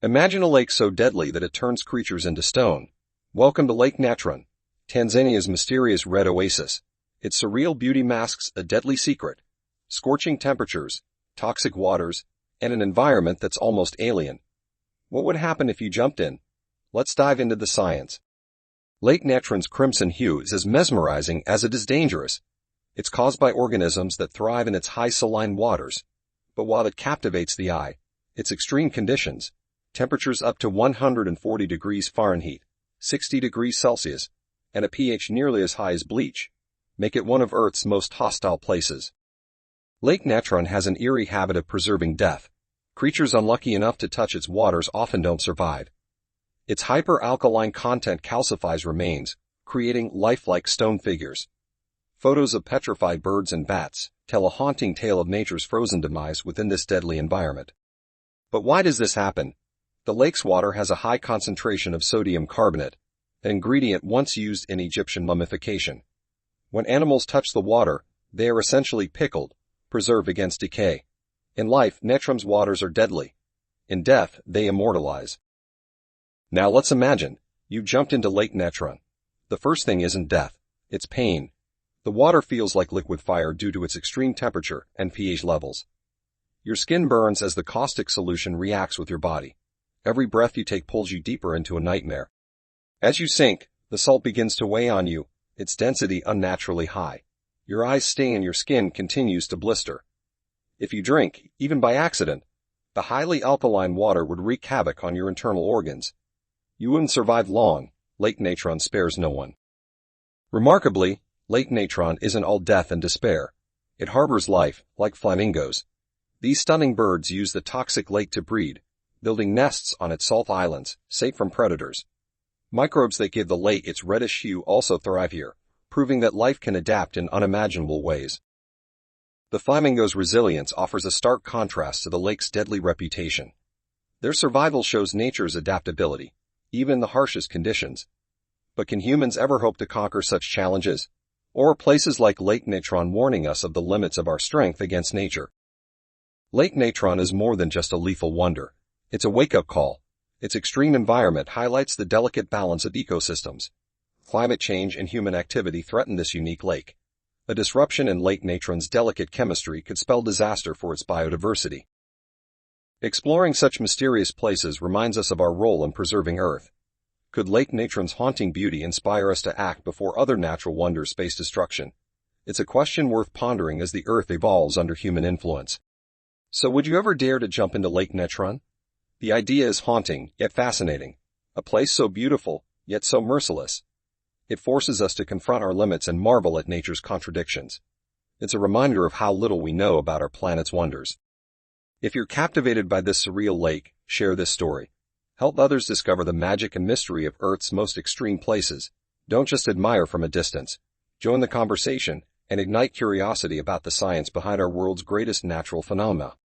Imagine a lake so deadly that it turns creatures into stone. Welcome to Lake Natron, Tanzania's mysterious red oasis. Its surreal beauty masks a deadly secret: scorching temperatures, toxic waters, and an environment that's almost alien. What would happen if you jumped in? Let's dive into the science. Lake Natron's crimson hue is as mesmerizing as it is dangerous. It's caused by organisms that thrive in its high saline waters. But while it captivates the eye, its extreme conditions, temperatures up to 140 degrees Fahrenheit, 60 degrees Celsius, and a pH nearly as high as bleach, make it one of Earth's most hostile places. Lake Natron has an eerie habit of preserving death. Creatures unlucky enough to touch its waters often don't survive. Its hyper-alkaline content calcifies remains, creating lifelike stone figures. Photos of petrified birds and bats tell a haunting tale of nature's frozen demise within this deadly environment. But why does this happen? The lake's water has a high concentration of sodium carbonate, an ingredient once used in Egyptian mummification. When animals touch the water, they are essentially pickled, preserved against decay. In life, Natron's waters are deadly. In death, they immortalize. Now let's imagine, you jumped into Lake Natron. The first thing isn't death, it's pain. The water feels like liquid fire due to its extreme temperature and pH levels. Your skin burns as the caustic solution reacts with your body. Every breath you take pulls you deeper into a nightmare. As you sink, the salt begins to weigh on you, its density unnaturally high. Your eyes sting and your skin continues to blister. If you drink, even by accident, the highly alkaline water would wreak havoc on your internal organs. You wouldn't survive long. Lake Natron spares no one. Remarkably, Lake Natron isn't all death and despair. It harbors life, like flamingos. These stunning birds use the toxic lake to breed, building nests on its salt islands, safe from predators. Microbes that give the lake its reddish hue also thrive here, proving that life can adapt in unimaginable ways. The flamingo's resilience offers a stark contrast to the lake's deadly reputation. Their survival shows nature's adaptability, even in the harshest conditions. But can humans ever hope to conquer such challenges? Or are places like Lake Natron warning us of the limits of our strength against nature? Lake Natron is more than just a lethal wonder. It's a wake-up call. Its extreme environment highlights the delicate balance of ecosystems. Climate change and human activity threaten this unique lake. A disruption in Lake Natron's delicate chemistry could spell disaster for its biodiversity. Exploring such mysterious places reminds us of our role in preserving Earth. Could Lake Natron's haunting beauty inspire us to act before other natural wonders face destruction? It's a question worth pondering as the Earth evolves under human influence. So would you ever dare to jump into Lake Natron? The idea is haunting, yet fascinating. A place so beautiful, yet so merciless. It forces us to confront our limits and marvel at nature's contradictions. It's a reminder of how little we know about our planet's wonders. If you're captivated by this surreal lake, share this story. Help others discover the magic and mystery of Earth's most extreme places. Don't just admire from a distance. Join the conversation and ignite curiosity about the science behind our world's greatest natural phenomena.